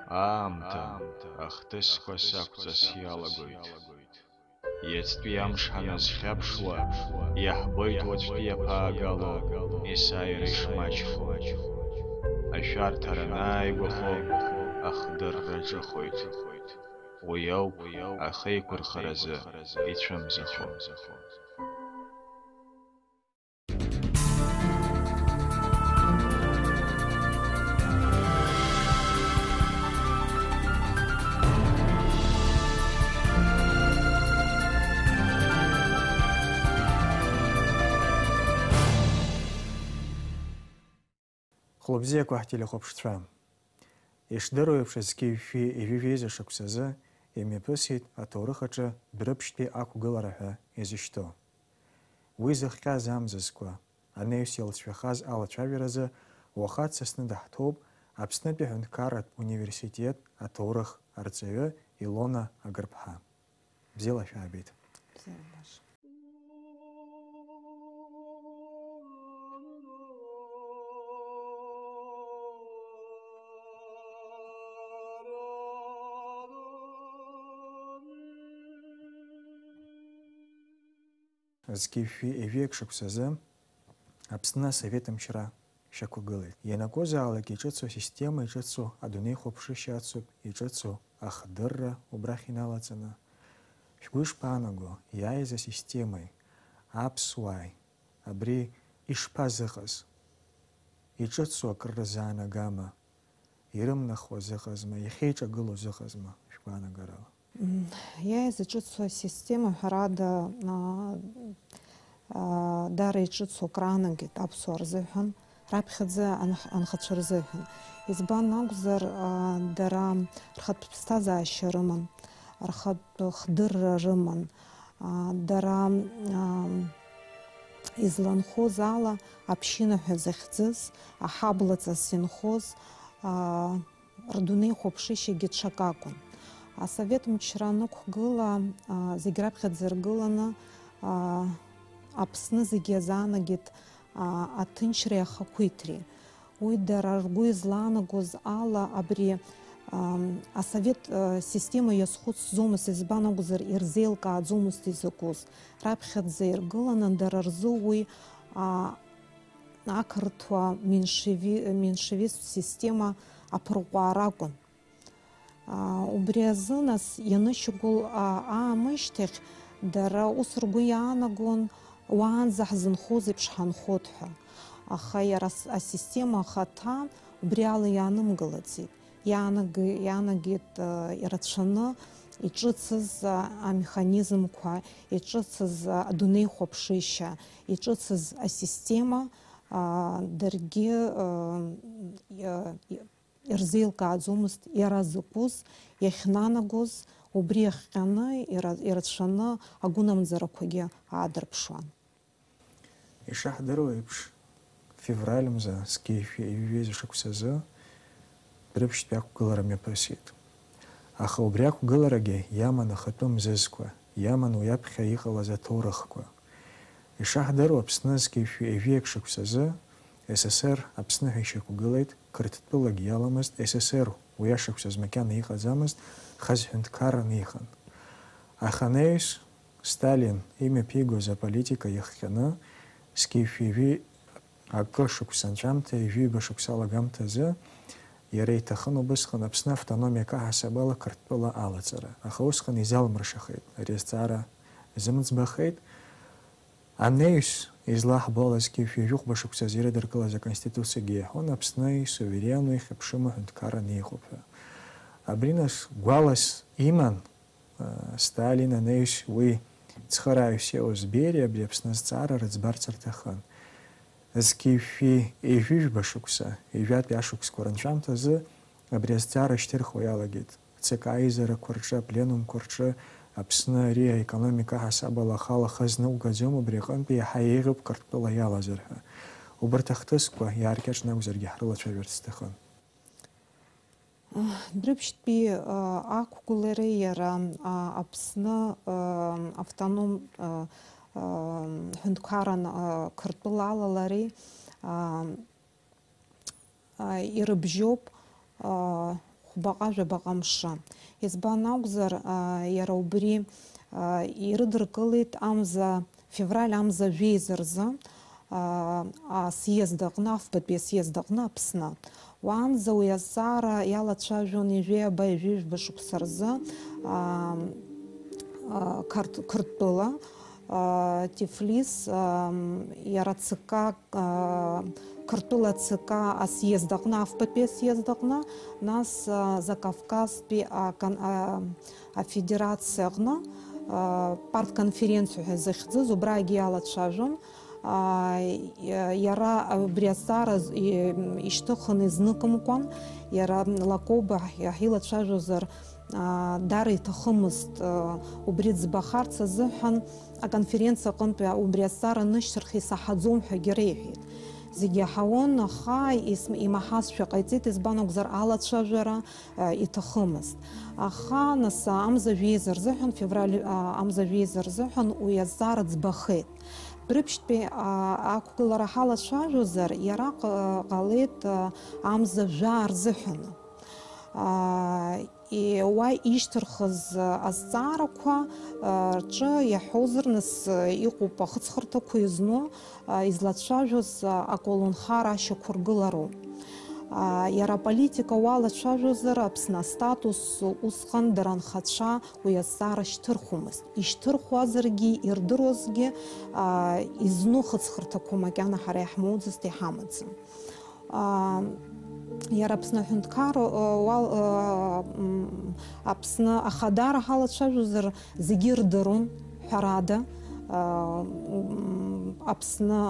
Аамҭа ахҭысқәа сақәҵас иалагоит. Иацтәи амш ҳаназхьаԥшуа, иаҳбоит уаҵәтәи аԥаагало, есааира ишмаҷхо. Ашәарҭара анааигәахо, ахдырра ҿыхоит. Уи ауп ахеиқәырхаразы ицәымзахо. Хлопзиақәа ҳтелехәаԥшцәа, ишдыру еиԥш зқьи-фҩи ижәижәеиза шықәсазы имҩаԥысит аҭоурых аҿы Дәрыԥшьтәи ақәгылара ҳәа изышьҭоу. Уи зыхҟьаз амзазқәа, анеҩс иалҵшәахаз алацәажәаразы уаха дсасны даҳҭоуп Аԥснытәи аҳәынҭқарратә университет аҭоурых арҵаҩы Илона Агырԥҳа. Бзиала шәаабеит. Зқьи-фҩи ижәиак шықәсазы Аԥсны Асовет мчра шьақәгылеит. Ианакәызаалак иҿыцу асистема, иҿыцу адунеихәаԥшышьа ацуп, иҿыцу ахдырра убрахь иналаҵаны. Шәгәы ишԥаанаго, иааиз асистемеи, аԥсуааи, абри ишԥазыҟаз? Иҿыцу акыррызаанагама, ирымнахуаз ыҟазма, иахьеиҿагылоз ыҟазма, шәгәаанагарала. Иааиз иҿыцу асистема ҳәарада дара иҿыцу кранагеит аԥсуаа рзыҳәан, раԥхьаӡа анхацәа рзыҳәан. Избан акәзар, дара рхатә ԥсҭазаашьа рыман, рхатә хдырра рыман, дара изланхоз ала аԥшьына ҳәа захьӡыз, аҳаблаҵас инхоз рдунеихәаԥшышьагьы ҽакакәын. Асовет мчра анықәгыла, зегь раԥхьаӡа ргыланы, Аԥсны зегьы иазаанагеит аҭынчреи ахақәиҭреи. Уи дара ргәы излаанагоз ала абри асовет система иазхәыцӡомызт, избан акәзар ирзеилкааӡомызт изакәыз. Раԥхьаӡа иргыланы дара рзы уи ақырҭуа меншевист система аԥырҟәаара акәын. Убри азы нас ианышьақәыл аамышьҭахь дара ус ргәы иаанагон уаанӡа ҳзынхоз еиԥш ҳанхот ҳәа. Аха иара асистема ахаҭа убри ала иаанымгылаӡеит. Иаанагеит ирацәаны иҿыцыз амеханизмқәа, иҿыцыз адунеихәаԥшышьа, иҿыцыз асистема даргьы ирзеилкааӡомызт иара закәыз, иахьнанагоз, убри иахҟьаны ирацәаны агәынамӡарақәагьы аадырԥшуан. Ишаҳдыруа еиԥш, февраль мза зқьи-фҩи ижәижәеиза шықәсазы Дәрыԥшьтәи ақәгылара мҩаԥысит. Аха убри ақәгыларагьы иаман ахатәы мзызқәа, иаман уи аԥхьа иҟалаз аҭоурыхқәа. Ишаҳдыруа Аԥсны зқьи-фҩи ижәиак шықәсазы СССР Аԥсны ҳәа ишьақәгылеит, Қырҭтәылагьы иаламызт, СССР уи ашықәсаз макьана иҟаӡамызт, хаз ҳәынҭқарран иҟан. Аха анеҩс Сталин имҩаԥигоз аполитика иахҟьаны зқьи-фҩи акы шықәса анҵәамҭа, ижәиба шықәса алагамҭазы иара иҭахын убысҟан Аԥсны автономиак аҳасабала Қырҭтәыла алаҵара. Аха усҟан изалмыршахеит, ари азҵаара изымӡбахеит. Анеҩс излаҳбо зқьи-фҩи жәохәба шықәсаз ирыдыркылаз аконституциагьы иаҳәон Аԥсны суверенну ихьыԥшыму ҳәынҭқарран иҟоуп ҳәа. Абри нас гәалас иман Сталин анеҩс уи цхырааҩыс иауз Бериа абри Аԥсны азҵаара рыӡбарц рҭахын. Зқьи-фҩи ижәижәба шықәса, ижәатәи ашықәсқәа рынҵәамҭазы абри азҵаара шьҭырхуа иалагеит. ЦК аизарақәа рҿы, апленумқәа рҿы Аԥсны ари аекономика аҳасабала ахала хазныҟәгаӡом, убри аҟынтәи иаҳа еиӷьуп Қырҭтәыла иалазар ҳәа. Убарҭ ахҭысқәа иааркьаҿны акәзаргьы ҳрылацәажәарц сҭахын. Дәрыԥшьтәи ақәгылареи иара Аԥсны автоном ҳәынҭқарран Қырҭтәыла алалареи ирыбжьоуп хәбаҟа жәабаҟа мшы. Избан акәзар, иара убри ирыдыркылеит амза февраль амза жәеиза рзы асъезд аҟны, афбатәи асъезд аҟны Аԥсны. Уаанӡа уи азҵаара иалацәажәон ижәеиба ижәижәба шықәса рзы Қырҭтәыла, Тифлис, иара ЦК, Қырҭтәыла ЦК асъезд аҟны, афбатәи асъезд аҟны, нас Закавказтәи афедерациа аҟны партконференциа ҳәа изыхьӡыз, убрагьы иалацәажәон. Иара абри азҵаара ишьҭыхын изныкымкәан, иара Лакоба ҳилацәажәозар дара иҭахымызт убри ӡбахарц азыҳәан аконференциа аҟынтәи убри азҵаара нышьҭырха исаҳаӡом ҳәагьы реиҳәеит. Зегьы иаҳауан, аха имаҳазшәа ҟаиҵеит, избан акәзар алацәажәара иҭахымызт. Аха нас амза жәеиза рзыҳәан, февраль амза жәеиза рзыҳәан уи азҵаара ӡбахеит. Брыԥшьтәи ақәгылара ҳалацәажәозар, иара ҟалеит амза жәаа рзыҳәаны. Уа ишьҭырхыз азҵаарақәа рҿы иаҳәозар, нас иҟоуп ахыҵхырҭақәа изну излацәажәоз аколнхара ашьақәыргылароуп. Иара аполитика уалацәажәозар, Аԥсны астатус усҟан дара анхацәа уи азҵаара шьҭырхуамызт. Ишьҭырхуазаргьы, ирдыруазгьы изну хыҵхырҭақәа макьана ҳара иаҳмоуӡазт, иҳамаӡам. Иара Аԥсны аҳәынҭқар Аԥсны ахадара ҳалацәажәозар, зегьы ирдырун ҳәарада. Аԥсны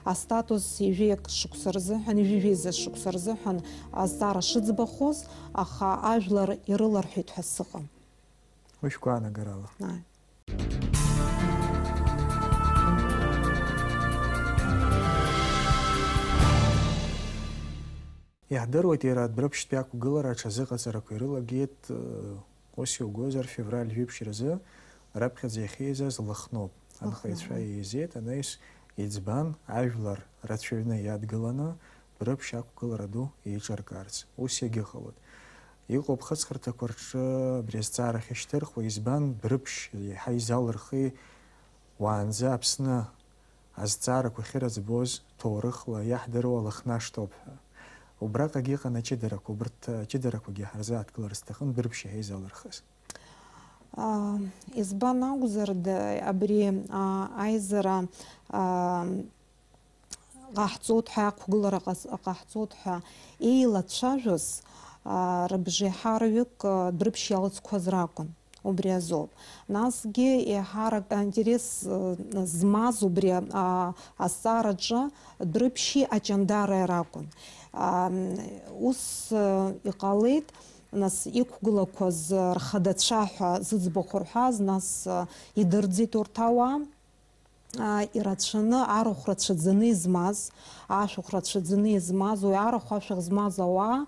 астатус ижәеик шықәса рзыҳәан, ижәижәеиза шықәса рзыҳәан азҵаара шыӡбахоз, аха ажәлар ирыларҳәеит ҳәа сыҟам. Уи шәгәаанагарала. Иаҳдыруеит, иара Брыԥшьтәи ақәгылара аҽазыҟаҵарақәа ирылагеит, ус иугозар, февраль ҩыԥшь рзы раԥхьаӡа иахьеизаз Лыхноуп. Анхаҩцәа еизеит, анаҩс иӡбан ажәлар рацәаҩны иадгыланы Брыԥшь ақәгылара ду еиҿаркаарц. Ус иагьыҟалоит. Иҟоуп хыҵхырҭақәа рҿы абри азҵаара ахьышьҭырхуа, избан Брыԥшь иаҳа изалырхи уаанӡа Аԥсны азҵаарақәа ахьырыӡбоз ҭоурыхла иаҳдыруа Лыхнашҭоуп ҳәа. Убраҟагьы иҟан аҷыдарақәа, убарҭ аҷыдарақәагьы ҳарзааҭгылар сҭахын Брыԥшь иаҳа изалырхыз. Избан акәзар, абри аизара ҟаҳҵоит ҳәа, ақәгылара ҟаҳҵоит ҳәа еилацәажәоз рыбжеиҳарҩык Брыԥшь иалыцқәаз ракәын. Убри азоуп. Насгьы иаҳарак интерес змаз убри азҵаараҿы Брыԥшьи аҷандари ракәын. Ус иҟалеит, нас иқәгылақәаз рхадацәа ҳәа зыӡбахә рҳәаз, нас идырӡит урҭ ауаа, ирацәаны арахә рацәаӡаны измаз, ашәахә рацәаӡаны измаз, уи арахә ашәах змаз ауаа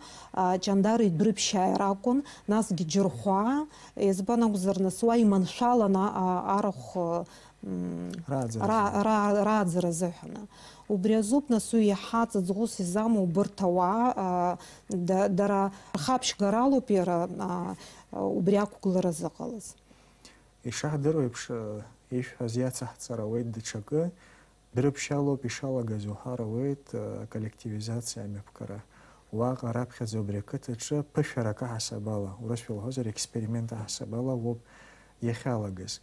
ҷандари Брыԥшьааи ракәын, насгьы џьырхәаа, избан акәзар, нас уа иманшәалан арахә рааӡара азыҳәаны. Убри азоуп, нас уи иаҳа ҵаҵӷәыс изамоу убарҭ ауаа, дара рхаԥшьгаралоуп иара убри ақәгылара зыҟалаз. Ишаҳдыруа еиԥш, ишәҳәаз иацаҳҵар ауеит даҽакы, Брыԥшь алоуп ишалагаз уҳәар ауеит аколлективизациа амҩаԥгара. Уаҟа раԥхьаӡа убри ақыҭаҿы ԥышәарак аҳасаб ала, урысшәа илҳәозар експеримент аҳасаб ала уоуп иахьалагаз.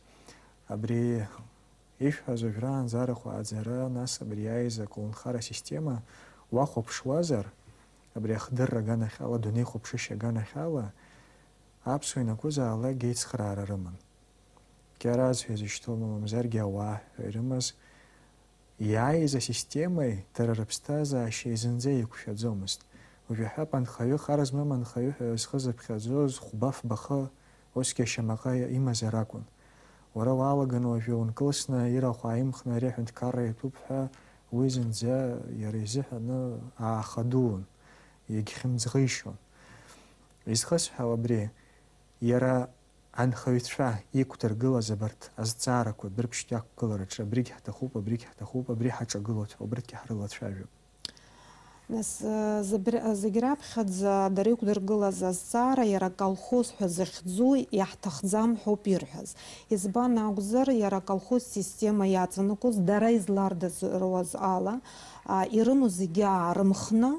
Абри ишәҳәаз уажәраанӡа арахә ааӡара, нас абри иааиз аколнхара асистема уахәаԥшуазар, абри ахдырра аганахьала, адунеихәаԥшышьа аганахьала, аԥсуа инакәызаалак еицхраара рыман. Кьаразҳәа изышьҭоу мамзаргьы ауаа ҳәа ирымаз, иааиз асистемеи дара рыԥсҭазаашьеи зынӡа еиқәшәаӡомызт. Уажәаҳәап анхаҩы, хара змам анхаҩы ҳәа зхы зыԥхьаӡоз хәба-фбахы усгьы ашьамаҟа имазар акәын. Уара уаалаганы уажәы ункылсны ирахә ааимхны ари аҳәынҭқарра иатәуп ҳәа, уи зынӡа иара изыҳәаны аахадуун, иагьхьымӡӷишьон. Изхысҳәау абри, иара анхаҩцәа иқәдыргылаз абарҭ азҵаарақәа Брыԥшьтәи ақәгылараҿы, абригь ҳҭахуп, абригь ҳҭахуп, абри ҳаҿагылоит ҳәа, убарҭгьы ҳрылацәажәоуп. Нас зегьы раԥхьаӡа дара иқәдыргылаз азҵаара иара аколхоз ҳәа захьӡу иаҳҭахӡам ҳәоуп ирҳәаз. Избан акәзар, иара аколхоз система иаҵанакәыз дара излардыруаз ала, ирымоу зегьы аарымхны,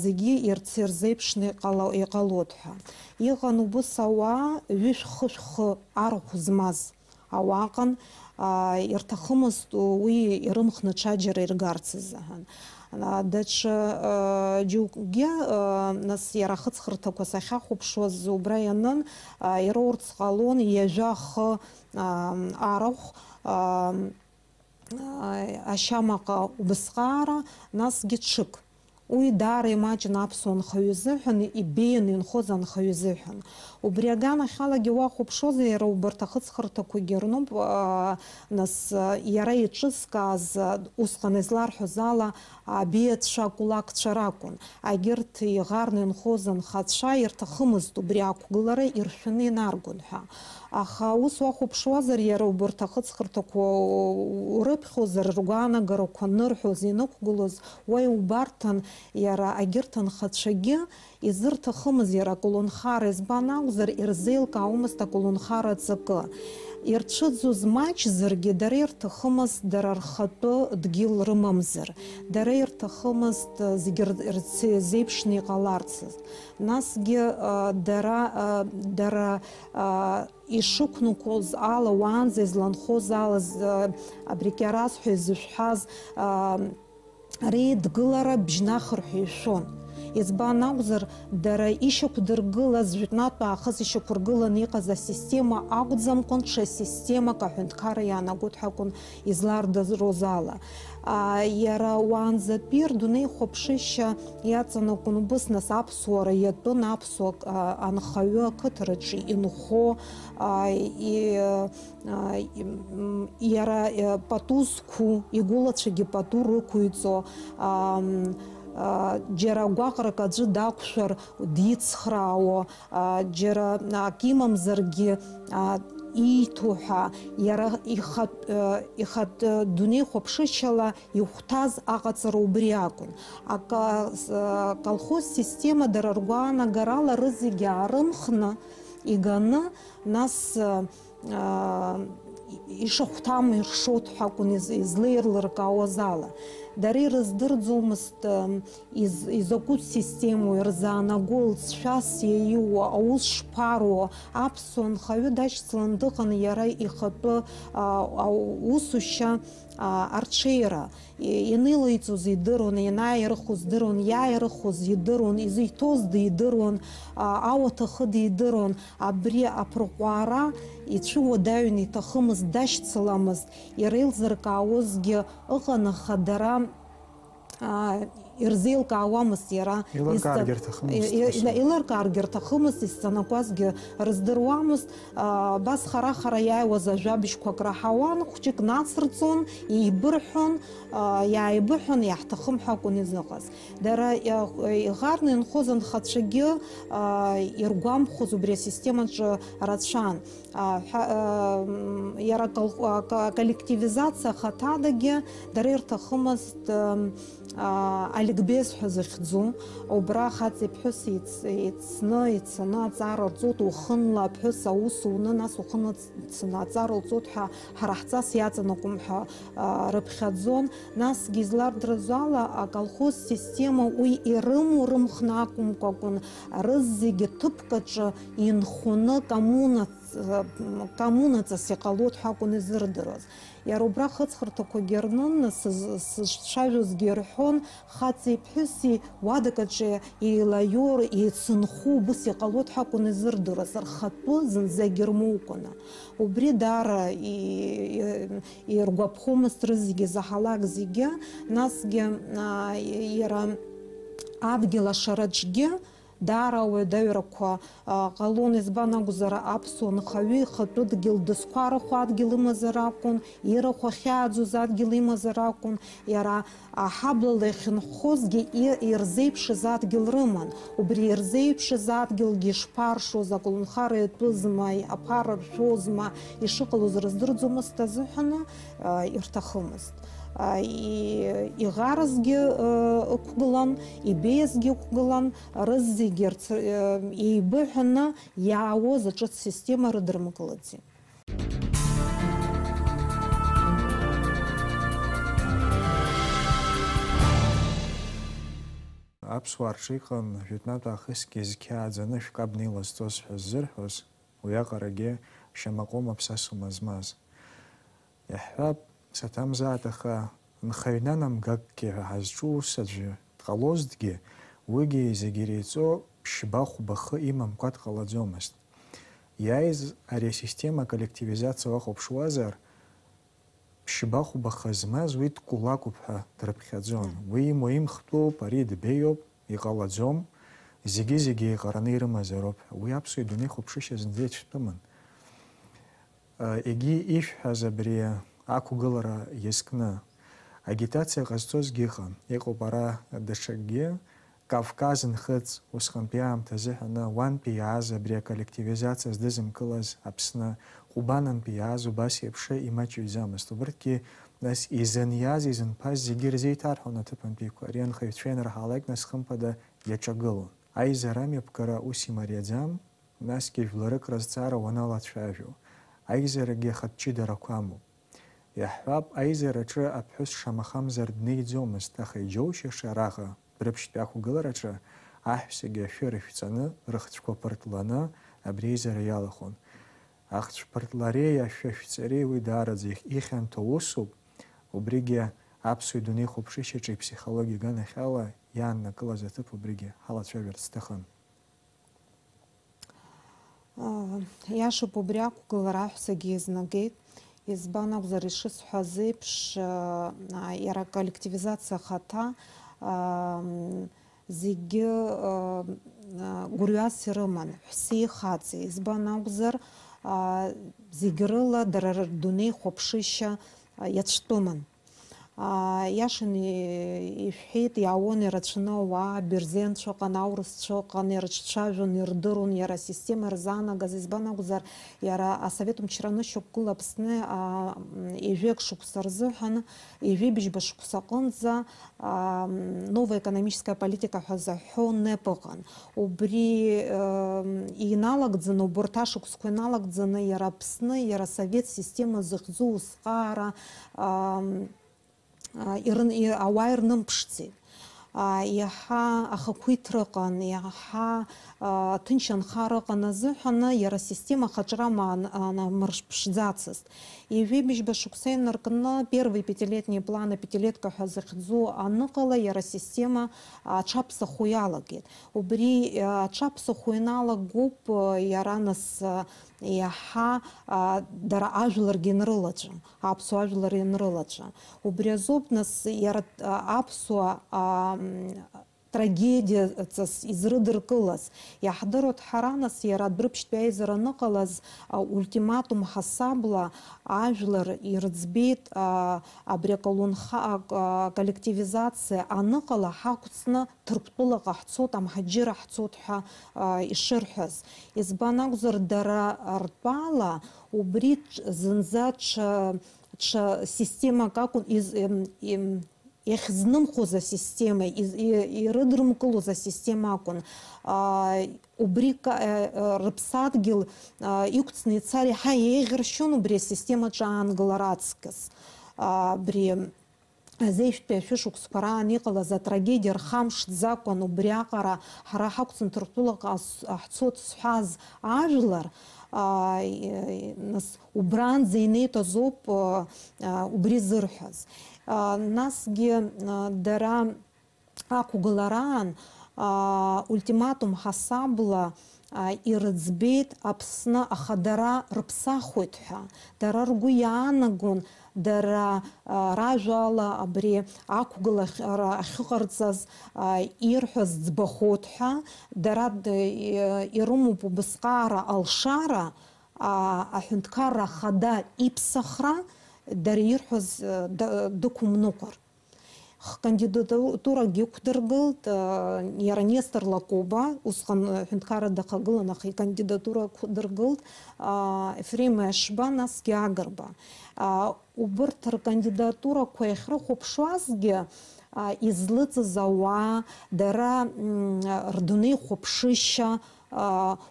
зегьы ирзеиԥшны иҟалоит ҳәа. Иҟан убыс ауаа ҩышә-хышә-хы арахә змаз ауаа ыҟан, ирҭахымызт уи ирымхны ҽаџьара иргарц азыҳәан. Даҽа џьоукгьы нас иара ахыҵхырҭақәа сахьахәаԥшуаз убра ианын, ироурц ҟалон ҩажәа хы арахә ашьамаҟа убысҟаара, насгьы ҽык. Уи даара имаҷын аԥсуа анхаҩы изыҳәан, ибеианы инхоз анхаҩы изыҳәан. Убри аганахьалагьы уахәаԥшуазар, иара убарҭ ахыҵхырҭақәагьы рноуп, нас иара иҿызкааз усҟан изларҳәоз ала абеиацәа акулакцәа ракәын. Агьырҭ иӷарны инхоз анхацәа ирҭахымызт убри ақәгылара, иршәаны инаргон ҳәа. Аха ус уахәаԥшуазар, иара убарҭ ахыҵхырҭақәа урыԥхьозар, ргәаанагарақәа нырҳәоз, инықәгылоз, уа иубарҭан иара агьырҭ анхацәагьы изырҭахымыз иара аколнхара, избан акәзар, ирзеилкаауамызт аколнхара аҵакы. Ирцәыӡуаз маҷзаргьы дара ирҭахымызт дара рхатәы дгьыл рымамзар. Дара ирҭахымызт зегьы ирзеиԥшны иҟаларцыз. Насгьы дара ишықәнақәоз ала, уаанӡа изланхоз ала, абри Кьараз ҳәа изышәҳәаз реидгылара бжьнахырҳәа ишәон. Избан акәзар, дара ишьақәдыргылаз жәытәнатә аахыс ишьақәыргыланы иҟаз асистема акәӡамкәан, ҽа системак аҳәынҭқарра иаанагоит ҳәа акәын излардыруаз ала. Иара уаанӡатәи рдунеихәаԥшышьа иаҵанакәын убыс, нас аԥсуара иатәын, аԥсуа анхаҩы ақыҭараҿы инхо, иара пату зқәу, игәылацәагьы пату рықәиҵо, џьара гәаҟрак аӡәы дақәшәар дицхраауа, џьара ак имамзаргьы ииҭо ҳәа, иара ихатә дунеихәаԥшышьала ихәҭаз аҟаҵара убри акәын. Аколхоз система дара ргәаанагарала рызегьы аарымхны иганы, нас ишахәҭамыршоит ҳәа акәын излеирлыркаауаз ала. Дара ирыздырӡомызт изакәытә системоу ирзаанагоу, лҵшәас иаиуа, аус шԥаруа, аԥсуа анхаҩы дашьцылан дыҟан иара ихатәы аусушьа арҽеира. Инылаиҵоз идыруан, ианааирыхоз идыруан, иааирыхоз идыруан, изиҭоз дидыруан, ауаҭахы дидыруан. Абри аԥырҟәаара ицәуадаҩны иҭахымызт, дашьцыламызт. Иара илзыркаауазгьы ыҟан, аха дара ирзеилкаауамызт, иара илыркааргьы рҭахымызт, изҵанакуазгьы рыздыруамызт. Бас хара-хара иааиуаз ажәабжьқәак раҳауан, хәҷык нацырҵон, еибырҳәон, иааибыҳәон, иаҳҭахым ҳәа акәын изыҟаз. Дара иӷарны инхоз анхацәагьы иргәамԥхоз убри асистемаҿы рацәан. Иара коллективизациа хаҭадагьы дара ирҭахымызт аликбез ҳәа захьӡу, убра хаҵа иԥҳәыс ицны, ицаны аҵара лҵот, ухынла аԥҳәыс аус уны, нас ухынла цаны аҵара лҵот ҳәа ҳара ҳҵас иаҵанакәым ҳәа рыԥхьаӡон. Насгьы излардыруаз ала, аколхоз система уи ирымоу рымхны акәымкәа акәын, рызегьы ҭыԥкаҿы инхоны коммунаҵас иҟалоит ҳәа акәын изырдыруаз. Иара убра хыҵхырҭақәагьы рнын, сшажәозгьы ирҳәон, хаҵеи ԥҳәыси уадакаҿы еилаиоу, еицынху убыс иҟалоит ҳәа акәын изырдыруаз, рхатәы зынӡагьы рмоукәаны. Убри даара иргәаԥхомызт рызегьы, заҳалак зегьы. Насгьы иара адгьыл ашараҿгьы даара ауадаҩрақәа ҟалон, избан акәзар, аԥсуа анхаҩы ихатәы дгьыл дызқәарахо адгьыл имазар акәын, ирахә ахьааӡоз адгьыл имазар акәын. Иара аҳаблала иахьынхозгьы ирзеиԥшыз адгьыл рыман. Убри ирзеиԥшыз адгьылгьы ишԥаршоз, аколнхара иатәызма, аԥара ршәозма, ишыҟалоз рыздырӡомызт азыҳәаны ирҭахымызт. иӷарызгьы ықәгылан, ибеиазгьы ықәгылан, рызегьы еибыҳәаны иаауаз аҿыц система рыдрымкылаӡеит. Аԥсуаа рҿиҟан жәытәнатә аахысгьы зқьааӡаны шәкабна илазҵоз ҳәа ззырҳәоз, уиаҟарагьы шьамаҟом аԥсасума змаз. Иаҳҳәап, саҭамзаат, аха нхаҩнанамгакгьы ҳәа ҳазҿу ус аӡәы дҟалозҭгьы, уигьы зегьы иреиҵо ԥшьба-хәба хы имамкәа дҟалаӡомызт. Иааиз ари асистема коллективизациа уахәаԥшуазар, ԥшьба-хәба хы змаз уи дкулакуп ҳәа дрыԥхьаӡон. Уи имоу имхтәуп, ари дбеиоуп, иҟалаӡом, зегьы еиҟараны ирымазароуп ҳәа. Уи аԥсуа идунеи хәаԥшышьа зынӡа ицәтәымын. Егьи ишәҳәаз абри ақәгылара иазкны агитациа ҟазҵозгьы ыҟан. Иҟоуп ара даҽакгьы, Кавказ нхыҵ усҟантәи аамҭазы ҳәаны уантәи иааз абри аколлективизациа здызымкылаз Аԥсны, Ҟәбанантәи иааз убас еиԥшы имаҷыҩӡамызт. Убырҭгьы нас изыниаз, изынԥаз зегьы ирзеиҭарҳәон аҭыԥантәиқәа. Ари анхаҩцәа ианырҳалак нас хымԥада иаҿагылон. Аизара амҩаԥгара ус имариаӡам, насгьы жәларык разҵаара уаналацәажәо. Аизарагьы ахатә ҷыдарақәа амоуп. Иаҳҳәап, аизараҿы аԥҳәыс шамахамзар днеиӡомызт, аха иџьоушьаша араҟа Брыԥшьтәи ақәгылараҿы аҳәсагьы ашәы рышәҵаны, рыхцәқәа ԥыртланы абри аизара иалахон. Ахцәԥыртлареи ашәышәҵареи уи даараӡа ихьанҭоу усуп, убригьы аԥсуа идунеи хәаԥшышьаҿы иԥсихологиа иганахьала иааннакылаз аҭыԥ убригьы ҳалацәажәарц сҭахын. Иашоуп, убри ақәгылара аҳәсагьы изнагеит. Избан акәзар, ишысҳәаз еиԥш, иара аколлективизациа ахаҭа зегьы гәырҩас ирыман, ҳәсеи хаҵеи. Избан акәзар, зегьы рыла дара рдунеи хәаԥшышьа иацәтәыман. Иашан ишәҳәеит, иаауан ирацәаны ауаа, бырзенцәа ыҟан, аурысцәа ыҟан, ирыҿцәажәон, ирдырун иара асистема ирзаанагаз. Избан акәзар, иара асовет мчра анышьақәгыла Аԥсны ижәеик шықәса рзыҳәан, ижәибжьба шықәса аҟынӡа новая экономическая политика ҳәа заҳәо неп ыҟан. Убри иналагӡаны, убарҭ ашықәсқәа иналагӡаны иара Аԥсны, иара асовет система зыхьӡу узҟаара ауаа ирнымԥшӡеит. Иаҳа ахақәиҭра ыҟан, иаҳа ҭынч анхара ыҟан азыҳәаны иара асистема ахаҿра мырԥшӡацызт. Ижәибжьба шықәса инаркны первый пятилетний план, пятилетка ҳәа захьӡу аныҟала, иара асистема аҽаԥсахо иалагеит. Убри аҽаԥсахо иналагоуп иара нас иаҳа дара ажәларгьы инрылаҵәа, аԥсуа ажәлар инрылаҵәа. Убри азоуп нас иара аԥсуа трагедиаҵас изрыдыркылаз. Иаҳдыруеит ҳара нас иара Брыԥшьтәи аизара аныҟалаз ультиматум ҳасабла ажәлар ирыӡбеит абри аколлективизациа аныҟала ҳақәҵны Ҭырқәтәылаҟа ҳцоит, амҳаџьырра ҳцоит ҳәа ишырҳәаз. Избан акәзар, дара ртәала убри зынӡа ҽа системак акәын иахьзнымхоз асистема, ирыдрымкылоз асистема акәын. Убри рыԥсадгьыл иқәҵны ицар иаҳа еиӷьыршьон убри асистемаҿы аангылара аҵкыс. Абри азеишәтәи ашәышықәсқәа раан иҟалаз атрагедиа рхамшҭӡакәан убри аҟара ҳара ҳақәҵны Ҭырқәтәылаҟа ҳцоит зҳәаз ажәлар, убранӡа инеит азоуп убри зырҳәаз. Насгьы дара ақәгылараан ультиматум ҳасабла ирыӡбеит Аԥсны, аха дара рыԥсахуеит ҳәа. Дара ргәы иаанагон дара ражәала абри ақәгылара ахьыҟарҵаз ирҳәаз ӡбахоит ҳәа. Дара ирымоуп убысҟаара алшара, аҳәынҭқарра ахада иԥсахра, дара ирҳәаз дықәымныҟәар. кандидатурагьы ықәдыргылт, иара Нестор Лакоба, усҟан ҳәынҭқарра дахагылан, аха икандидатура ықәдыргылт, Ефрем Ешба, насгьы Агрба. Убырҭ ркандидатурақәа иахьрыхәаԥшуазгьы излыҵыз ауаа, дара рдунеихәаԥшышьа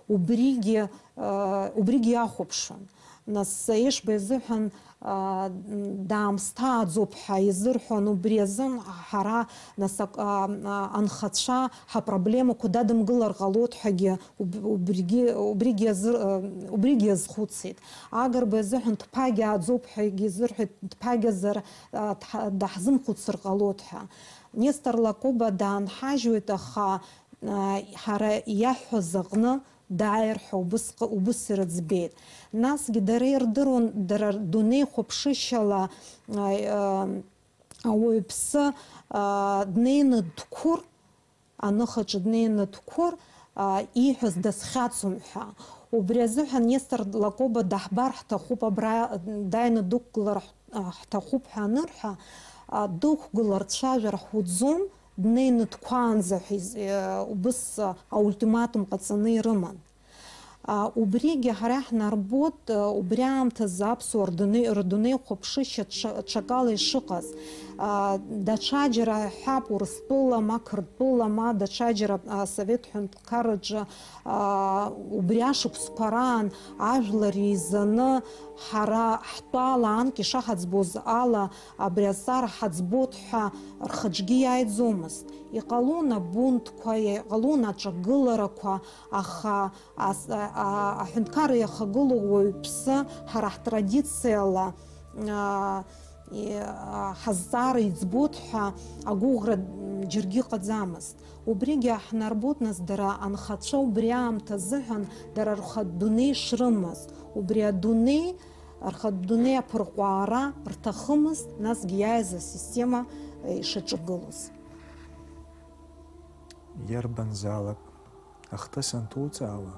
убригьы иахәаԥшуан. Нас Ешба изыҳәан даамсҭааӡоуп ҳәа изырҳәон, убри азын ҳара нас анхацәа ҳапроблемақәа дадымгылар ҟалоит ҳәагьы убригьы иазхәыцит. Агрба изыҳәан дԥагьааӡоуп ҳәагьы изырҳәеит, дԥагьазар даҳзымхәыцыр ҟалоит ҳәа. Нестор Лакоба даанҳажьуеит, аха ҳара иаҳҳәоз аҟны дааир ҳәа убыс ирыӡбеит. Насгьы дара ирдыруан, дара дунеихәаԥшышьала ауаҩԥсы днеины дқәыр, аныхаҿы днеины дқәыр, ииҳәаз дазхьаҵуам ҳәа. Убри азыҳәан Нестор Лакоба даҳбар ҳҭахуп, абра дааины дықәгылар ҳҭахуп ҳәа анырҳәа, дықәгылар дцәажәар ҳуӡом, днеины дқәаанӡа ҳәа убыс аультиматум ҟаҵаны ирыман. Убригьы ҳара иаҳнарбот, убри аамҭазы аԥсуаа рдунеихәаԥшышьа ҽакала ишыҟаз. Даҽаџьара ҳәап Урыстәыла, ма Қырҭтәыла, ма даҽаџьара Асовет ҳәынҭқарраҿы убри ашықәсқәа раан ажәлар еизаны ҳара ҳтәала анкьа ишаҳаӡбоз ала абри азҵаара ҳаӡбот ҳәа рхаҿгьы иааиӡомызт. Иҟалон абунтқәа, иҟалон аҿагыларақәа, аха аҳәынҭқарра иахагылоу уаҩԥсы ҳара ҳтрадициала ҳазҵаара иӡбот ҳәа агәыӷра џьаргьы ыҟаӡамызт. Убригьы ҳнарбот, нас дара анхацәа убри аамҭа азыҳәан дара рхатә дунеи шрымаз, убри адунеи, рхатә дунеи аԥырҟәаара рҭахымызт, насгьы иааиз асистема ишаҿагылоз. Иарбанзаалак ахҭыс анҭуҵаауа,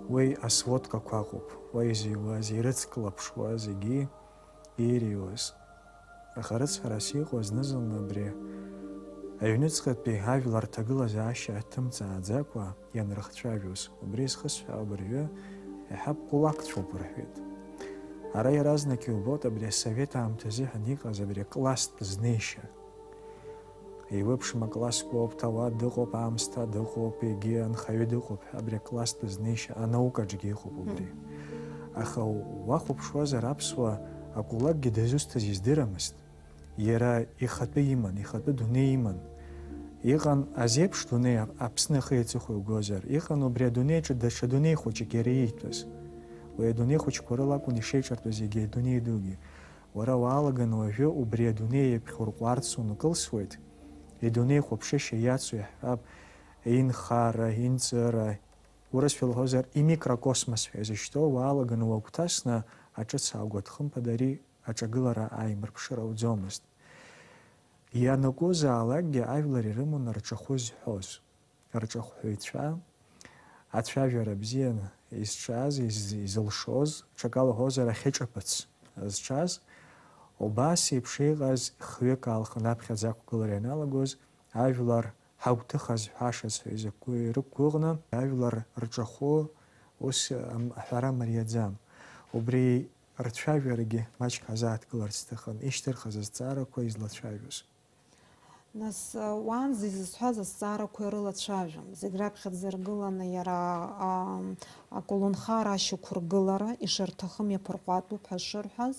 уи асводкақәа акәуп, уа изыҩуаз, ирыцклаԥшуа зегьы ириуаз. Аха рыцҳарас иҟоу зны-зынла абри аҩныҵҟатәи ажәлар рҭагылазаашьа аҭымҵааӡакәа ианрыхцәажәоз, убри зхысҳәаау абыржәы иаҳа кулакцәоуп рҳәеит. Ара иаразнак иубот абри асовет аамҭазы ҳәан иҟаз абри акласстә знеишьа. Еиуеиԥшым аклассқәа ауп, ҭауад дыҟоуп, аамсҭа дыҟоуп, егьи анхаҩы дыҟоуп, абри акласстә знеишьа анаукаҿгьы иҟоуп убри. Аха уахәаԥшуазар аԥсуа акулакгьы дызусҭаз издырамызт. Иара ихатәы иман, ихатәы дунеи иман. Иҟан азеиԥш дунеи Аԥсны ахы-иаҵыхәа иугозар, иҟан убри адунеиҿы даҽа дунеи хәыҷык иара иитәыз. Уи адунеи хәыҷқәа рыла акәын ишеиҿартәыз егьи адунеи дугьы. Уара уаалаган уажәы убри адунеи иаԥхьурҟәарц ункылсуеит, идунеи хәаԥшышьа иацу иаҳҳәап инхара, инҵыра, урысшәала уҳәозар имикрокосмос ҳәа изышьҭоу уаалаган уагәҭасны аҿыц аагәаҭхымԥада ари аҿагылара ааимырԥшыр ауӡомызт. Ианакәызаалакгьы ажәлар ирыман рҿахәы зҳәоз, рҿахәҳәаҩцәа, ацәажәара бзианы изҿаз, изылшоз, ҽакала уҳәозар ахьыҿаԥыц зҿаз, убас еиԥш иҟаз хҩык аалхан аԥхьаӡа ақәгылара ианалагоз ажәлар ҳагәҭыха зҳәашаз ҳәа ирықәгәыӷны, ажәлар рҿахәы ус аҳәара мариаӡам. Убри рцәажәарагьы маҷк ҳазааҭгыларц сҭахын, ишьҭырхыз азҵаарақәа излацәажәоз. Нас уаанӡа изызҳәаз азҵаарақәа ирылацәажәон. Зегь раԥхьаӡа иргыланы иара аколнхара ашьақәыргылара ишырҭахым иаԥырҟәатәуп ҳәа шырҳәаз,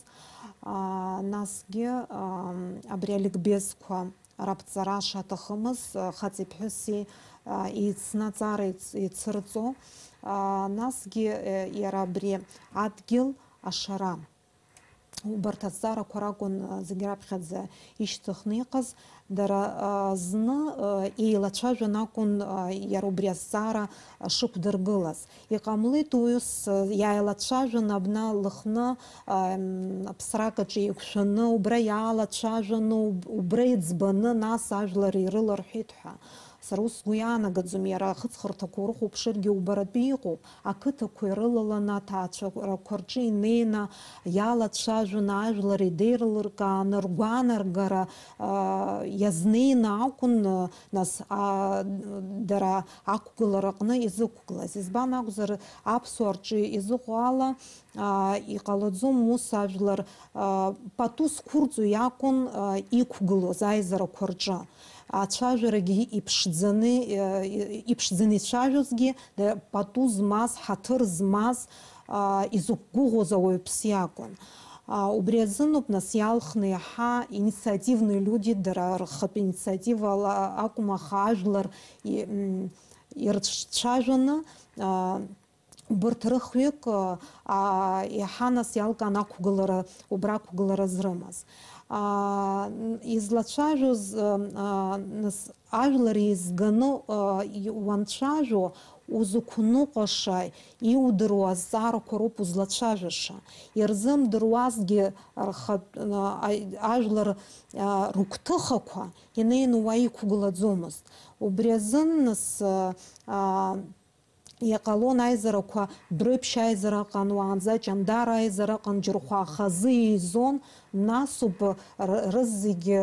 насгьы абри аликбезқәа раԥҵара шаҭахымыз, хаҵеи ԥҳәыси еицны аҵара еицырҵо, насгьы иара абри адгьыл ашара. Убарҭ азҵаарақәа ракәын зегь раԥхьаӡа ишьҭыхны иҟаз, дара зны еилацәажәан акәын иара убри азҵаара шықәдыргылаз. Иҟамлеит уиус иааилацәажәан абна Лыхны ԥсракаҿы еиқәшәаны, убра иаалацәажәаны, убра иӡбаны, нас ажәлар ирыларҳәеит ҳәа. сара ус сгәы иаанагаӡом, иара ахыҵхырҭақәа урыхәаԥшыргьы убаратәы иҟоуп, ақыҭақәа ирылаланы, аҭаацәақәа рҿы инеины иалацәажәаны, ажәлар идеирлыркааны, ргәанаргара иазнеины акәын нас дара ақәгылараҟны изықәгылаз. Избан акәзар, аԥсуаа рҿы изыҟоу ала иҟалаӡом ус ажәлар пату зқәырҵо иакәын иқәгылоз аизарақәа рҿы. Ацәажәарагьы иԥшӡаны ицәажәозгьы пату змаз, ҳаҭыр змаз, изықәгәыӷуаз ауаҩԥс иакәын. Убри азыноуп нас иалхны иаҳа инициативные люди, дара рхатә инициатива акәым, аха ажәлар ирцәажәаны убарҭ рыхҩык иаҳа нас иалкаан ақәгылара, убра ақәгылара зрымаз. Излацәажәоз нас ажәлар еизганы уанцәажәо узықәныҟәаша, иудыруа азҵаарақәа роуп узлацәажәаша. Ирзымдыруазгьы ажәлар рыгәҭыхақәа инеины уа иқәгылаӡомызт. Убри азын нас иҟалон аизарақәа, Дәрыԥшь аизара ыҟан, уаанӡа Ҷандар аизара ыҟан, џьырхәа хазы еизон, насоуп рызегьы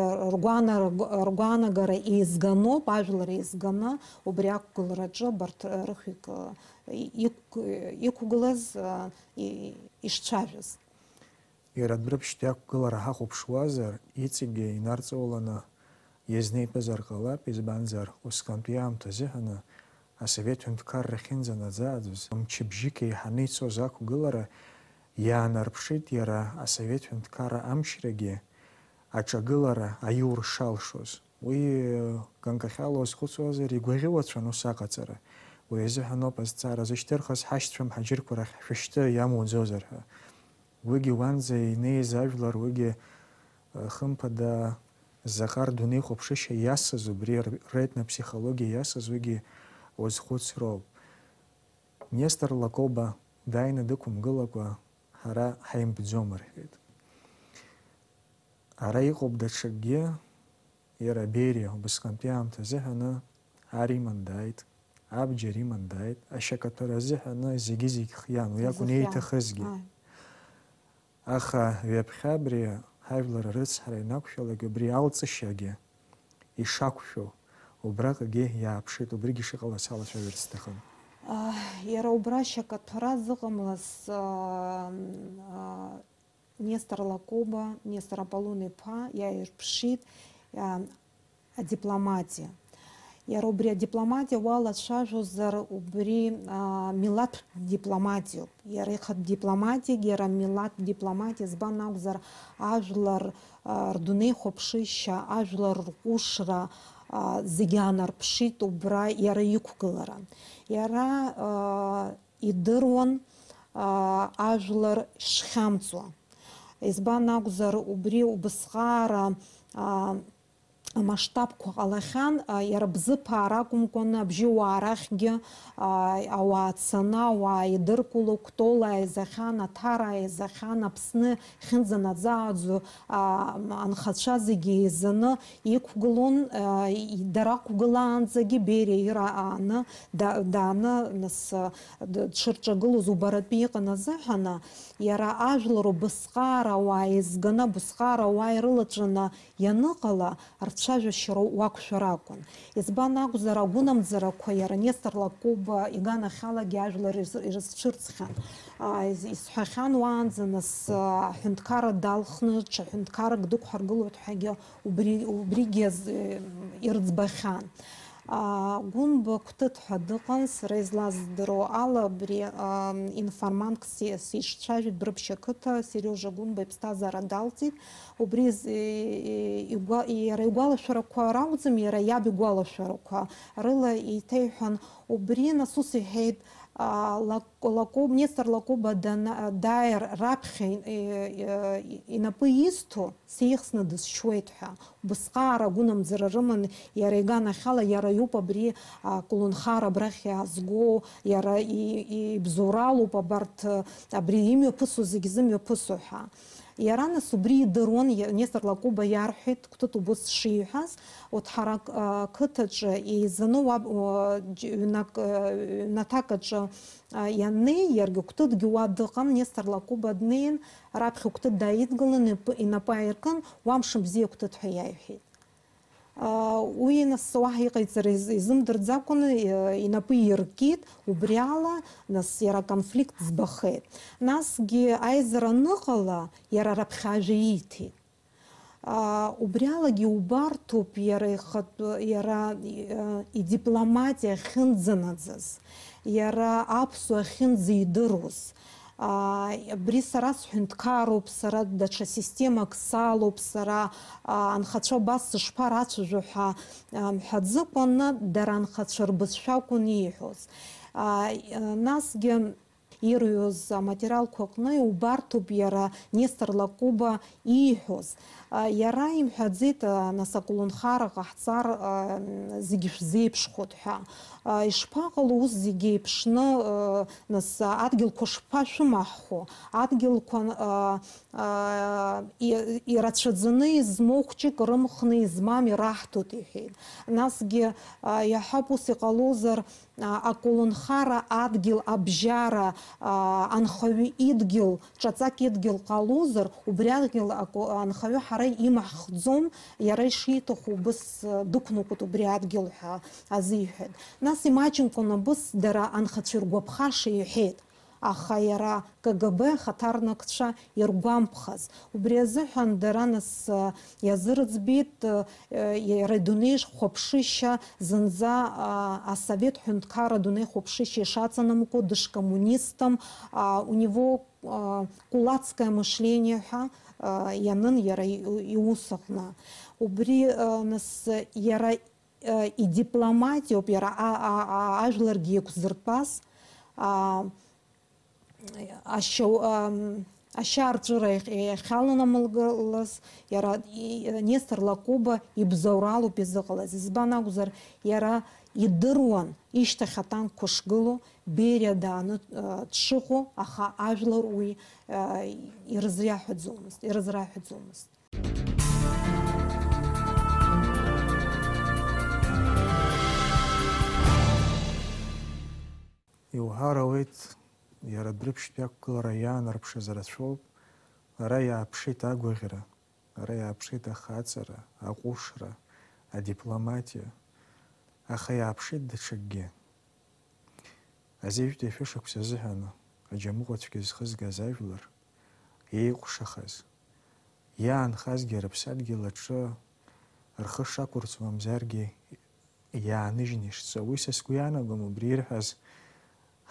ргәанагара еизганоуп, ажәлар еизганы убри ақәгылараҿы абарҭ рыхҩык иқәгылаз ишцәажәаз. Иара Дәрыԥшьтәи ақәгылара ҳахәаԥшуазар, иҵегьы инарҵауланы иазнеиԥызар ҟалап, избанзар усҟантәи аамҭа азыҳәаны Асовет ҳәынҭқарра ахьынӡанаӡааӡоз мчыбжьык еиҳаны ицоз ақәгылара иаанарԥшит иара асовет ҳәынҭқарра амчрагьы аҿагылара аиуршалшоз. Уи ганкахьала уазхәыцуазар игәаӷьуацәан ус аҟаҵара. Уи азыҳәан ауп азҵаара зышьҭырхыз ҳашьцәам ҳаџьырқәа рахь шәышьҭы иамуӡозар ҳәа. Уигьы уанӡа инеиз ажәлар, уигьы хымԥада заҟа рдунеихәаԥшышьа иасыз, убри ретнопсихологиа иасыз, уигьы уазхәыцроуп. Нестор Лакоба дааины дықәымгылакәа ҳара ҳаимбӡом рҳәеит. Ара иҟоуп даҽакгьы, иара Бериа убасҟантәи аамҭа азыҳәаны ар иман дааит, абџьар иман дааит, ашьакаҭәара азыҳәаны зегьы хиан, уи акәын ииҭахызгьы. Аха ҩаԥхьа абри ҳажәлар рыцҳара ианақәшәалак, убри алҵышьагьы ишақәшәо убраҟагьы иааԥшит, убригьы шыҟалаз алацәажәарц сҭахын. Иара убра ашьакаҭәара зыҟамлаз Нестор Лакоба, Нестор Аполлон-иԥа иааирԥшит адипломатиа. Иара убри адипломатиа уалацәажәозар, убри милаҭтә дипломатиоуп. Иара ихатә дипломатиагьы, иара милаҭтә дипломатиа збан акәзар, ажәлар рдунеихәаԥшышьа, ажәлар рҟәышра зегьы аанарԥшит убра иара иқәгылара. Иара идыруан ажәлар шхьамҵуа. Избан акәзар, убри убысҟаара амасштабқәа ҟалахьан, иара бзыԥаара акәымкәан, абжьыуаа рахьгьы ауаа цаны, ауаа идыркыло, Кәтола ааизахьан, Аҭара ааизахьан, Аԥсны ихьынӡанаӡааӡо анхацәа зегьы еизаны иқәгылон. Дара ақәгылаанӡагьы Бериа ира дааны нас дшырҿагылоз убаратәы иҟан азыҳәаны, иара ажәлар убысҟаара ауаа еизганы, абысҟаара ауаа ирылаҵәаны ианыҟала, рцәажәашьара уақәшәар акәын. Избан акәзар, агәынамӡарақәа иара Нестор Лакоба иганахьалагьы ажәлар ирызцәырҵхьан. Исҳәахьан уаанӡа нас ҳәынҭқарра далхны, ҽа ҳәынҭқаррак дықәҳаргылоит ҳәагьы убригьы ирӡбахьан. Гәынба Кәтыт ҳәа дыҟан, сара излаздыруа ала, абри информантк сишцәажәеит Дәрыԥшь ақыҭа, Сериожа Гәынба иԥсҭазаара далҵит. Убри иара игәалашәарақәа ракәӡам, иара иаб игәалашәарақәа рыла еиҭеиҳәан, убри нас ус иҳәеит, Нестор Лакоба дааир раԥхьа инапы изҭо сеихсны дысшьуеит ҳәа. Убысҟаара агәынамӡара рыман, иара иганахьала, иара иоуп абри аколнхара абрахь иаазго, иара ибзоуралуп абарҭ абри имҩаԥысуа зегьы зымҩаԥысуа ҳәа. Иара нас убри идырун Нестор Лакоба иарҳәеит Кәтыт убыс шиҳәаз, Оҭҳарак қыҭаҿы еизаны ҩнаҭак аҿы ианнеи, иаргьы Кәтытгьы уа дыҟам, Нестор Лакоба днеин, раԥхьа Кәтыт дааидгылан, инапы ааиркын, уамш бзиа Кәтыт ҳәа иааиҳәеит. Уи нас уаҳа иҟаиҵара изымдырӡакәан инапы иркит, убри ала нас иара конфликт ӡбахеит. Насгьы аизара аныҟала иара раԥхьа ажәа ииҭеит. Убри алагьы убарҭоуп иара идипломатиа ахьынӡанаӡаз, иара аԥсуа ахьынӡидыруаз. Абри сара сҳәынҭқароуп, сара даҽа системак салоуп, сара анхацәа убас сышԥарацәажәо ҳәа мҳәаӡыкәаны дара анхацәа рбызшәа акәын ииҳәоз. Насгьы ирҩоз аматериалқәа аҟны иубарҭоуп иара Нестор Лакоба ииҳәоз. Иара имҳәаӡеит нас аколнхара ҟаҳҵар зегьы шәзеиԥшхоит ҳәа. Ишԥаҟало ус зегьы еиԥшны нас адгьылқәа шԥашәымаҳхо, адгьылқәа ирацәаӡаны измоу хәҷык рымхны измам ираҳҭоит иҳәеит. Насгьы иаҳауп ус иҟалозар аколнхара адгьыл абжьара анхаҩы идгьыл, ҿаҵак идгьыл ҟалозар, убри адгьыл анхаҩы ҳара имаҳхӡом, иара ишиҭаху убыс дықәнакәоит убри адгьыл ҳәа азиҳәеит. Нас имаҷымкәан абыс дара анхацәа иргәаԥхаша иҳәеит. Аха иара КГБ ахаҭарнакцәа иргәамԥхаз. Убри азыҳәан дара нас иазырӡбеит иара идунеи хәаԥшышьа зынӡа асовет ҳәынҭқар адунеи хәаԥшышьа ишаҵанамко, дышкоммунистам, у него кулацкое мышление ҳәа ианын иара иус аҟны. Убри нас иара идипломатиоуп иара ажәларгьы еиқәзыртәаз, ашьаарҵәыра иахьаланамылгалаз, иара Нестор Лакоба ибзоуралоуп изыҟалаз. Избан акәзар, иара идыруан ишьҭахь атанкқәа шгыло, Бериа дааны дшыҟоу, аха ажәлар уи ирызраҳәаӡомызт. Иуҳәарауеит, иара дрыԥшьтә иақәгылара иаанарԥшыз рацәоуп, ара иааԥшит агәаӷьра, ара иааԥшит ахаҵара, аҟәышра, адипломатиа, аха иааԥшит даҽакгьы. Азеижәтәи ашәышықәса азыҳәан аџьамыҟәацәгьа зхызгаз ажәлар, еиҟәшахаз, иаанхазгьы рыԥсадгьыл аҿы рхы шақәырҵо мамзаргьы иааныжьны ишҵа. Уи са сгәы иаанагом убри ирҳәаз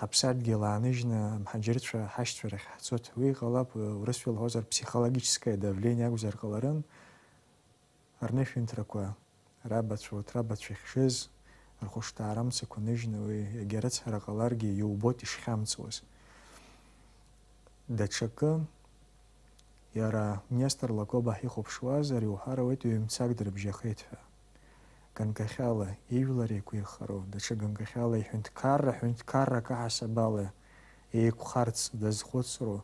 ҳаԥсадгьыл ааныжьны амҳаџьырцәа ҳашьцәа рахь ҳцоит. Уи ҟалап урысшәа илҳәозар психологическое давление акәзар ҟаларын, рнышәынҭрақәа рабацәа ихьшыз, рхәышҭаара мцақәа ныжьны уи егьа рыцҳара ҟаларгьы иубоит ишхьамҵуаз. Даҽакы иара Нестор Лакоба ҳихәаԥшуазар, иуҳәарауеит ҩ-мцак дрыбжьахеит ҳәа. Ганкахьала ижәлар еиқәихароу, даҽа ганкахьала ҳәынҭқаррак аҳасабала еиқәхарц дазхәыцроу,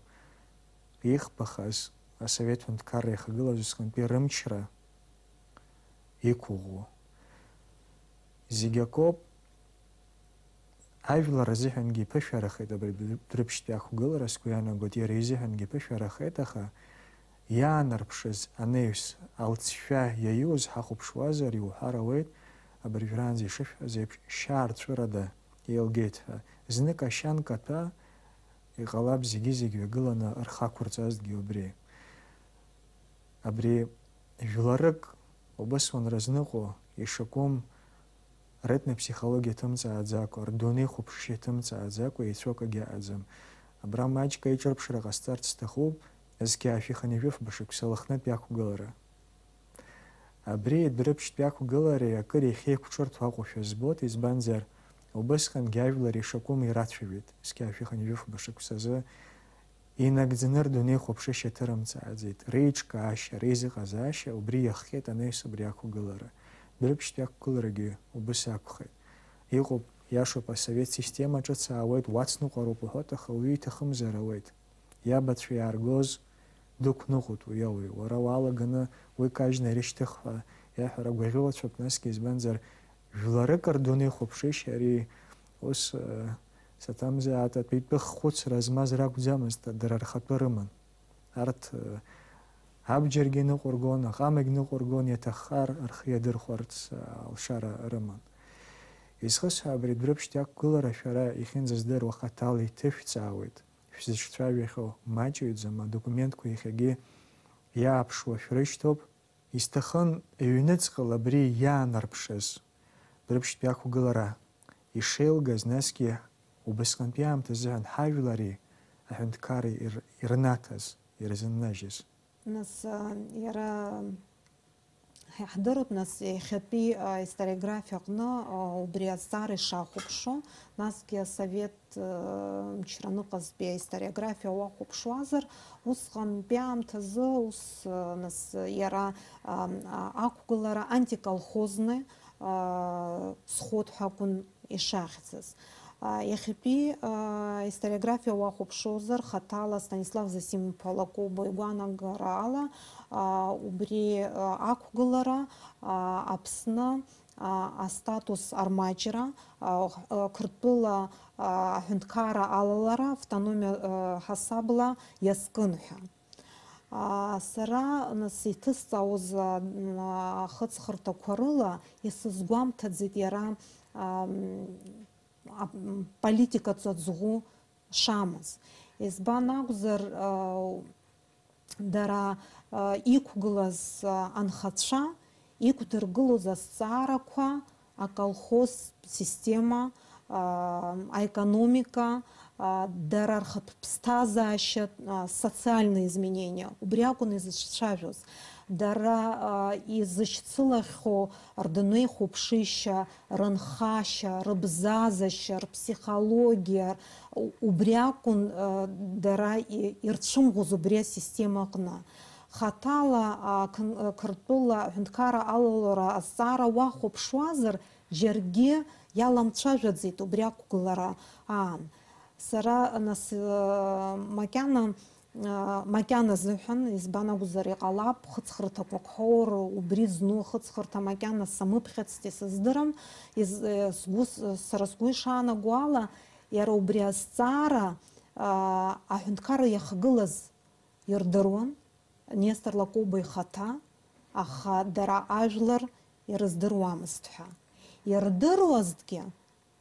ихԥахаз асовет ҳәынҭқарра ихагылаз усҟантәи рымчра иқәыӷәӷәо. Зегь акоуп, ажәлар азыҳәангьы иԥышәарахеит абри дрыԥшьтәи ақәгылара, сгәы иаанагоит, иара изыҳәангьы иԥышәарахеит, аха иаанарԥшыз анеҩс алҵшәа иаиуз ҳахәаԥшуазар, иуҳәарауеит, абыржәраанӡа ишышәҳәаз еиԥш шьаарҵәырада еилгеит ҳәа. Знык ашьа нкаҭәа иҟалап зегьы ҩагыланы рхақәырҵазҭгьы убри. Абри жәларык убысуан разныҟәо ишакәым ретнопсихологиа ҭымҵааӡакәа, рдунеи хәаԥшышьа ҭымҵааӡакәа еицәоукгьы аҟаӡам. Абра маҷк аиҿырԥшра ҟасҵарц сҭахуп, зқьаашәиханы ижәыфба шықәса лыхнытә иақәгылара. Абри дрыԥшьтә иақәгылареи акыр иахьеиқәҿырҭуа аҟоушәа збоит, избанзар убысҟангьы ажәлар ишакәым ирацәажәеит, зқьаашәиханы ижәыфба шықәсазы инагӡаны рдунеи хәаԥшышьа ҭырымҵааӡеит. Реиҿкаашьа, реизыҟазаашьа убри иахҟьеит анеис убри ақәгылара. Дрыԥшьтә иақәгыларагьы убыс акәхеит. Иҟоуп, иашоуп, асовет система ҿыц аауеит, уацныҟәароуп уҳәоит, аха уаҩы иҭахымзар ауеит. Иабацәа иааргоз дықәныҟәоит уи ауаҩ. Уара уалаганы уи кажьны ирышьҭыхҳәа иаҳәара гәаӷьуацәоуп, насгьы избанзар жәларык рдунеи хәаԥшышьа ари ус саҭамзаат атәитәы ххәыцра змаз ракәӡамызт, дара рхатәы рыман. Арҭ абџьаргьы ныҟәыргон, аҟамагь ныҟәыргон, иаҭаххар рхы иадырхәарц алшара рыман. Изхысҳәа абри Дәрыԥшьҭ иақәгылара шәара ихьынӡаздыруа хаҭала иҭышәҵаауеит. Шәзыҿцәажәахьоу маҷыҩӡам, адокументқәа иахьагьы иааԥшуа шәрышьҭоуп. Исҭахын ҩныҵҟала абри иаанарԥшыз Дәрыԥшьҭтәи ақәгылара ишеилгаз, насгьы убасҟантәи аамҭазыҳәан ҳажәлари аҳәынҭқари ирнаҭаз, ирзыннажьыз. Нас иара ҳаиҳдырып, нас иахьатәи историографиа аҟны убри азҵаара ишахәаԥшо, насгьы асовет мчраныҟазтәи аисториографиа уахәаԥшуазар, усҟантәи аамҭазы ус нас иара ақәгылара антиколхозны сход ҳәа акәын ишахьӡыз. Иахьатәи историографиа уахәаԥшозар, хаҭала Станислав Засим-иԥа Лакоба игәанагара ала убри ақәгылара Аԥсны астатус армаҷра, Қырҭтәыла аҳәынҭқарра алалара автономиа ҳасабла иазкын ҳәа. Сара нас иҭысҵауаз ахыҵхырҭақәа рыла исызгәамҭаӡеит иара политика ҵаҵӷәы шамаз. Избан акәзар, дара иқәгылаз анхацәа иқәдыргылоз азҵаарақәа аколхоз система, аекономика, дара рхатә ԥсҭазаашьа, социальные изменения, убри акәын изыцәцәажәоз. Дара изышьцылахьоу рдунеи хәаԥшышьа, рынхашьа, рыбзазашьа, рԥсихологиа, убри акәын дара ирцәымӷыз убри асистема аҟны. Хаҭала Қырҭтәыла аҳәынҭқарра алалара азҵаара уахәаԥшуазар, џьаргьы иаламцәажәаӡеит убри ақәгылара аан. Сара нас макьана зыҳәан, избан акәзар иҟалап хыҵхырҭақәак ҳоур, убри зну хыҵхырҭа макьана самыԥхьацт исыздырам. Сара сгәы ишаанаго ала, иара убри азҵаара аҳәынҭқарра иахагылаз ирдыруан, Нестор Лакоба ихаҭа, аха дара ажәлар ирыздыруамызт ҳәа. Ирдыруазҭгьы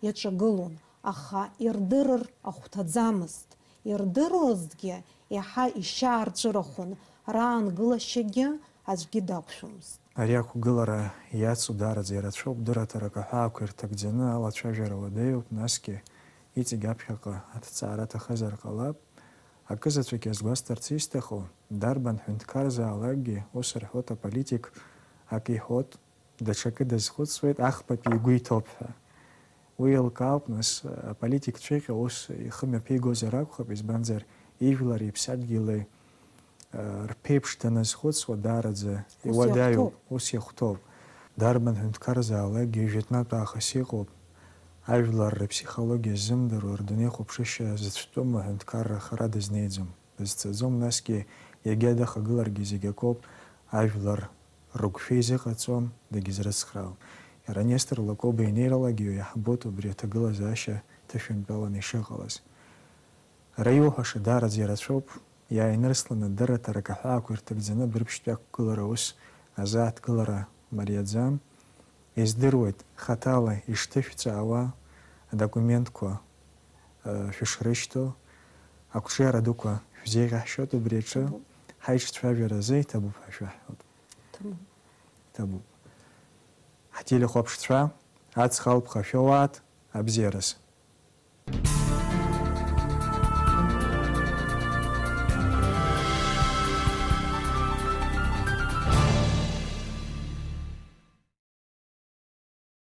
иаҿагылон, аха ирдырыр ахәҭаӡамызт. Ирдыруазҭгьы иаҳа ишьаарҵәырахон, раангылашьагьы аӡәгьы дақәшәомызт. Ари ақәгылара иацу даараӡа ирацәоуп, дыраҭарак аҳәаақәа ирҭагӡаны алацәажәара уадаҩуп, насгьы иҵегь аԥхьаҟа аҭҵаара аҭахызар ҟалап. Акызаҵәык иазгәасҭарц исҭаху, дарбан ҳәынҭқарзаалакгьы ус рҳәоит, аполитик ак иҳәоит, даҽакы дазхәыцуеит, ахԥатәи игәы иҭоуп ҳәа. Уи еилкаауп, нас аполитикцәеиҟьа ус ихы мҩаԥигозар акәхап, избанзар ижәлари иԥсадгьыли рԥеиԥш даназхәыцуа даараӡа иуадаҩуп, ус иахәҭоуп. Дарбан ҳәынҭқарзаалакгьы жәытәнатә аахыс иҟоуп, ажәлар рыԥсихологиа ззымдыруа, рдунеи хәаԥшышьа зыцәтәым аҳәынҭқарра хара дызнеиӡом, дызцаӡом, насгьы иагьа дахагыларгьы зегь акоуп, ажәлар рыгәшәа изыҟаҵом, дагьизрыцхраауам. Иара Нестор Лакоба инеиралагьы иаҳбоит убри аҭагылазаашьа ҭышәынтәаланы ишыҟалаз. Ара иуҳәаша даараӡа ирацәоуп, иааинырсланы дыраҭарак аҳәаақәа ирҭагӡаны Дәрыԥшьтәи ақәгылара ус азааҭгылара мариаӡам. Издыруеит хаҭала ишҭышәҵаауа адокументқәа шәышрышьҭоу, ақәҿиара дуқәа шәзеиӷьаҳшьоит убри аҿы, ҳаиҿцәажәаразы иҭабуп ҳәа шәаҳҳәоит. Иҭабуп. Ҳтелехәаԥшцәа, аҵх алԥха шәоуаат, абзиараз.